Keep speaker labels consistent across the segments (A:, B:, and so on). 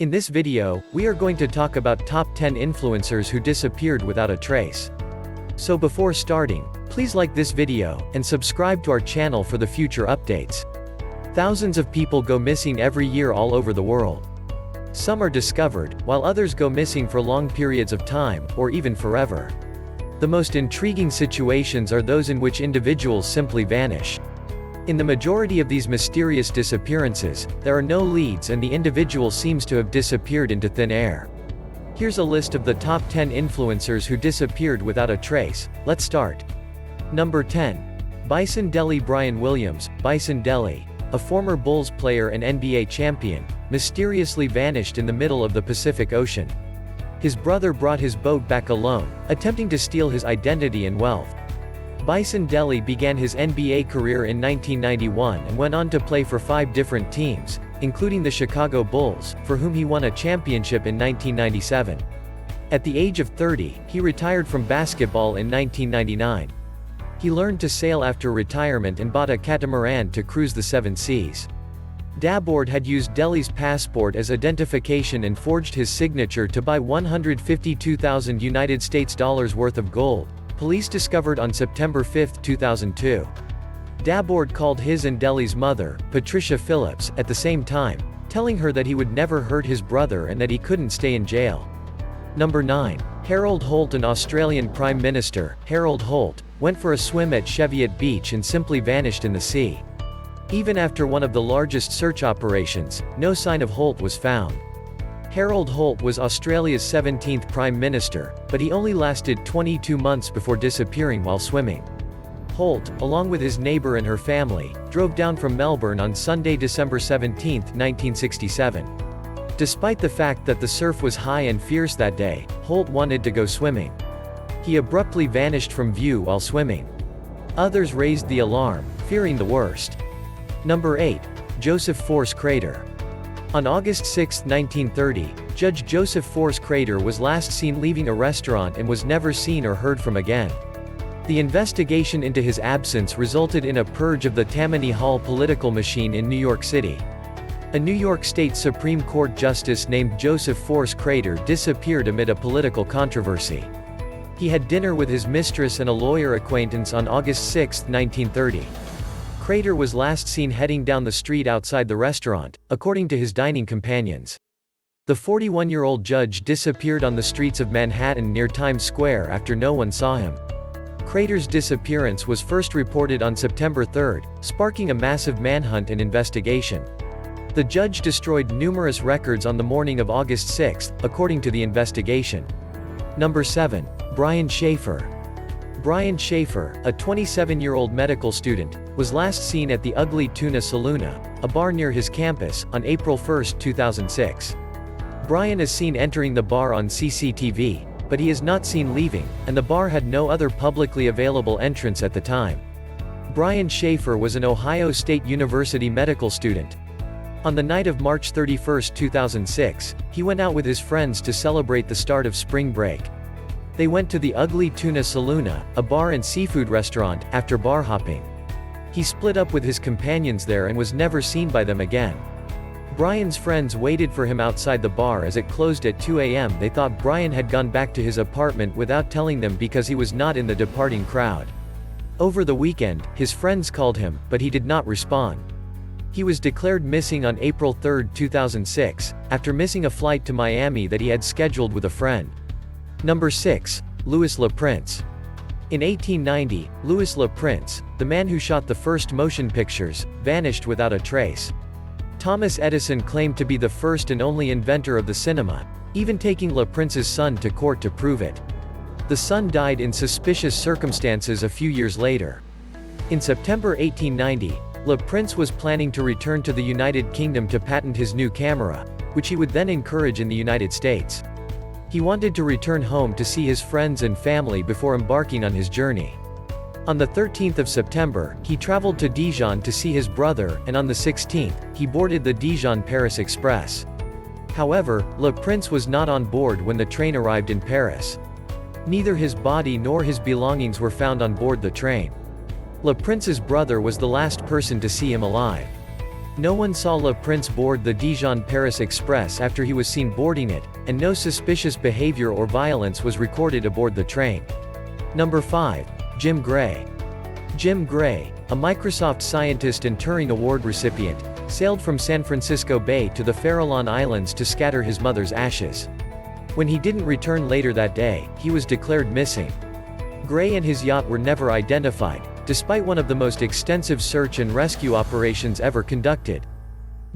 A: In this video, we are going to talk about top 10 influencers who disappeared without a trace. So before starting, please like this video, and subscribe to our channel for the future updates. Thousands of people go missing every year all over the world. Some are discovered, while others go missing for long periods of time, or even forever. The most intriguing situations are those in which individuals simply vanish. In the majority of these mysterious disappearances, there are no leads and the individual seems to have disappeared into thin air. Here's a list of the top 10 influencers who disappeared without a trace. Let's start. Number 10. Bison Dele. Brian Williams, Bison Dele, a former Bulls player and NBA champion, mysteriously vanished in the middle of the Pacific Ocean. His brother brought his boat back alone, attempting to steal his identity and wealth. Bison Dele began his NBA career in 1991 and went on to play for 5 different teams, including the Chicago Bulls, for whom he won a championship in 1997. At the age of 30, he retired from basketball in 1999. He learned to sail after retirement and bought a catamaran to cruise the 7 seas. Dabord had used Dele's passport as identification and forged his signature to buy $152,000 United States dollars worth of gold. Police discovered on September 5, 2002. Dabord called his and Dele's mother, Patricia Phillips, at the same time, telling her that he would never hurt his brother and that he couldn't stay in jail. Number 9. Harold Holt. An Australian Prime Minister, Harold Holt, went for a swim at Cheviot Beach and simply vanished in the sea. Even after one of the largest search operations, no sign of Holt was found. Harold Holt was Australia's 17th Prime Minister, but he only lasted 22 months before disappearing while swimming. Holt, along with his neighbour and her family, drove down from Melbourne on Sunday, December 17, 1967. Despite the fact that the surf was high and fierce that day, Holt wanted to go swimming. He abruptly vanished from view while swimming. Others raised the alarm, fearing the worst. Number 8. Joseph Force Crater. On August 6, 1930, Judge Joseph Force Crater was last seen leaving a restaurant and was never seen or heard from again. The investigation into his absence resulted in a purge of the Tammany Hall political machine in New York City. A New York State Supreme Court justice named Joseph Force Crater disappeared amid a political controversy. He had dinner with his mistress and a lawyer acquaintance on August 6, 1930. Crater was last seen heading down the street outside the restaurant, according to his dining companions. The 41-year-old judge disappeared on the streets of Manhattan near Times Square after no one saw him. Crater's disappearance was first reported on September 3, sparking a massive manhunt and investigation. The judge destroyed numerous records on the morning of August 6, according to the investigation. Number 7. Brian Schaefer. Brian Schaefer, a 27-year-old medical student, was last seen at the Ugly Tuna Saloona, a bar near his campus, on April 1, 2006. Brian is seen entering the bar on CCTV, but he is not seen leaving, and the bar had no other publicly available entrance at the time. Brian Schaefer was an Ohio State University medical student. On the night of March 31, 2006, he went out with his friends to celebrate the start of spring break. They went to the Ugly Tuna Saloona, a bar and seafood restaurant, after bar hopping. He split up with his companions there and was never seen by them again. Brian's friends waited for him outside the bar as it closed at 2 a.m. They thought Brian had gone back to his apartment without telling them because he was not in the departing crowd. Over the weekend, his friends called him, but he did not respond. He was declared missing on April 3, 2006, after missing a flight to Miami that he had scheduled with a friend. Number 6. Louis Le Prince. In 1890, Louis Le Prince, the man who shot the first motion pictures, vanished without a trace. Thomas Edison claimed to be the first and only inventor of the cinema, even taking Le Prince's son to court to prove it. The son died in suspicious circumstances a few years later. In September 1890, Le Prince was planning to return to the United Kingdom to patent his new camera, which he would then encourage in the United States. He wanted to return home to see his friends and family before embarking on his journey. On the 13th of September, he traveled to Dijon to see his brother, and on the 16th, he boarded the Dijon-Paris Express. However, Le Prince was not on board when the train arrived in Paris. Neither his body nor his belongings were found on board the train. Le Prince's brother was the last person to see him alive. No one saw Le Prince board the Dijon-Paris Express after he was seen boarding it, and no suspicious behavior or violence was recorded aboard the train. Number 5. Jim Gray. Jim Gray, a Microsoft scientist and Turing Award recipient, sailed from San Francisco Bay to the Farallon Islands to scatter his mother's ashes. When he didn't return later that day, he was declared missing. Gray and his yacht were never identified, despite one of the most extensive search and rescue operations ever conducted.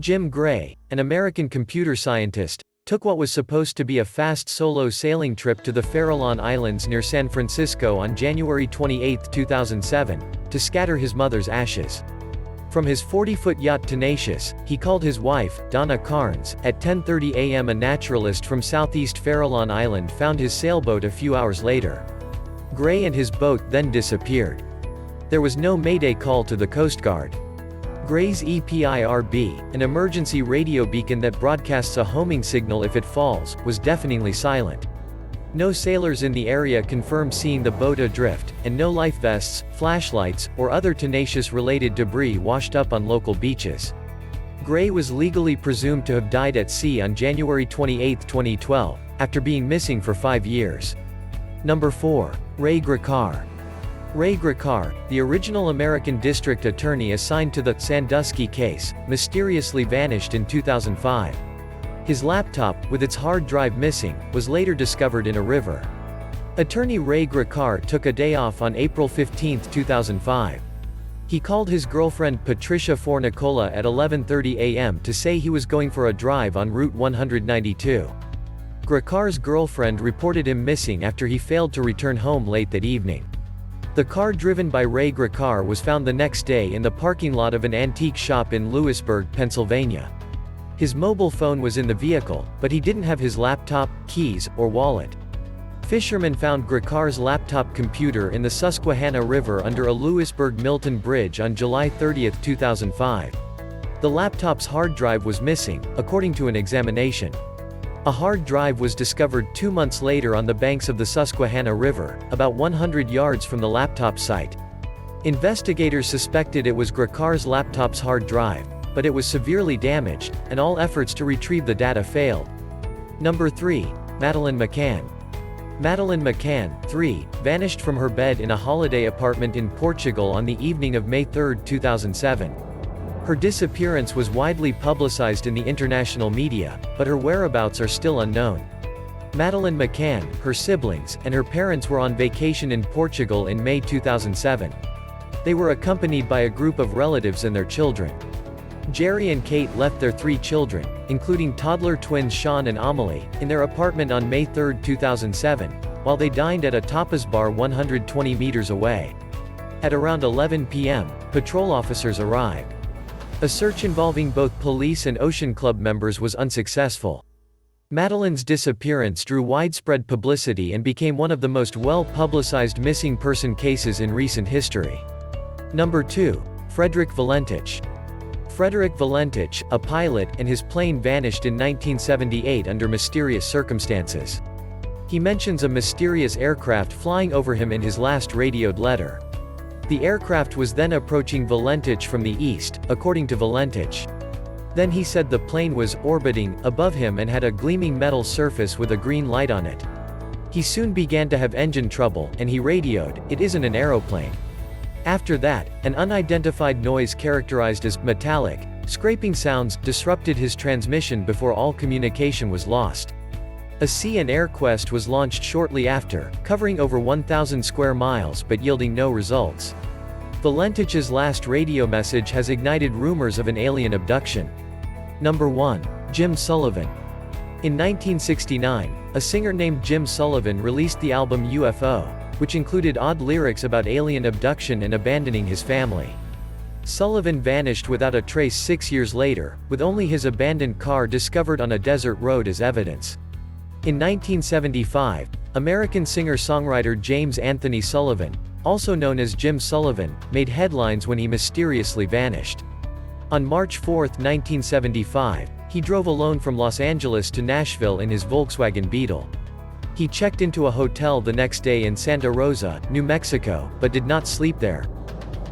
A: Jim Gray, an American computer scientist, took what was supposed to be a fast solo sailing trip to the Farallon Islands near San Francisco on January 28, 2007, to scatter his mother's ashes. From his 40-foot yacht Tenacious, he called his wife, Donna Carnes, at 10:30 a.m. A naturalist from southeast Farallon Island found his sailboat a few hours later. Gray and his boat then disappeared. There was no mayday call to the Coast Guard. Gray's EPIRB, an emergency radio beacon that broadcasts a homing signal if it falls, was deafeningly silent. No sailors in the area confirmed seeing the boat adrift, and no life vests, flashlights, or other Tenacious-related debris washed up on local beaches. Gray was legally presumed to have died at sea on January 28, 2012, after being missing for 5 years. Number 4. Ray Gricar. Ray Gricar, the original American district attorney assigned to the Sandusky case, mysteriously vanished in 2005. His laptop, with its hard drive missing, was later discovered in a river. Attorney Ray Gricar took a day off on April 15, 2005. He called his girlfriend Patricia Fornicola at 11:30 a.m. to say he was going for a drive on Route 192. Gricar's girlfriend reported him missing after he failed to return home late that evening. The car driven by Ray Gricar was found the next day in the parking lot of an antique shop in Lewisburg, Pennsylvania. His mobile phone was in the vehicle, but he didn't have his laptop, keys, or wallet. Fishermen found Gricar's laptop computer in the Susquehanna River under a Lewisburg-Milton bridge on July 30, 2005. The laptop's hard drive was missing, according to an examination. A hard drive was discovered 2 months later on the banks of the Susquehanna River, about 100 yards from the laptop site. Investigators suspected it was Gricar's laptop's hard drive, but it was severely damaged, and all efforts to retrieve the data failed. Number 3. Madeleine McCann. Madeleine McCann, 3, vanished from her bed in a holiday apartment in Portugal on the evening of May 3, 2007. Her disappearance was widely publicized in the international media, but her whereabouts are still unknown. Madeleine McCann, her siblings, and her parents were on vacation in Portugal in May 2007. They were accompanied by a group of relatives and their children. Jerry and Kate left their 3 children, including toddler twins Sean and Amelie, in their apartment on May 3, 2007, while they dined at a tapas bar 120 meters away. At around 11 p.m., patrol officers arrived. A search involving both police and Ocean Club members was unsuccessful. Madeleine's disappearance drew widespread publicity and became one of the most well-publicized missing person cases in recent history. Number 2. Frederick Valentich. Frederick Valentich, a pilot, and his plane vanished in 1978 under mysterious circumstances. He mentions a mysterious aircraft flying over him in his last radioed letter. The aircraft was then approaching Valentich from the east, according to Valentich. Then he said the plane was orbiting above him and had a gleaming metal surface with a green light on it. He soon began to have engine trouble, and he radioed, "It isn't an aeroplane." After that, an unidentified noise characterized as metallic, scraping sounds disrupted his transmission before all communication was lost. A sea and air quest was launched shortly after, covering over 1,000 square miles but yielding no results. Valentich's last radio message has ignited rumors of an alien abduction. Number 1. Jim Sullivan. In 1969, a singer named Jim Sullivan released the album UFO, which included odd lyrics about alien abduction and abandoning his family. Sullivan vanished without a trace 6 years later, with only his abandoned car discovered on a desert road as evidence. In 1975, American singer-songwriter James Anthony Sullivan, also known as Jim Sullivan, made headlines when he mysteriously vanished. On March 4, 1975, he drove alone from Los Angeles to Nashville in his Volkswagen Beetle. He checked into a hotel the next day in Santa Rosa, New Mexico, but did not sleep there.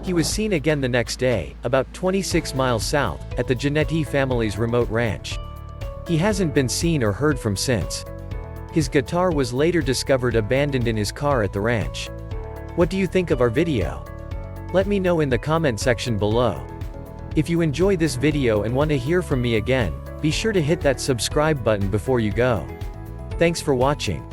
A: He was seen again the next day, about 26 miles south, at the Jannetty family's remote ranch. He hasn't been seen or heard from since. His guitar was later discovered abandoned in his car at the ranch. What do you think of our video? Let me know in the comment section below. If you enjoy this video and want to hear from me again, be sure to hit that subscribe button before you go. Thanks for watching.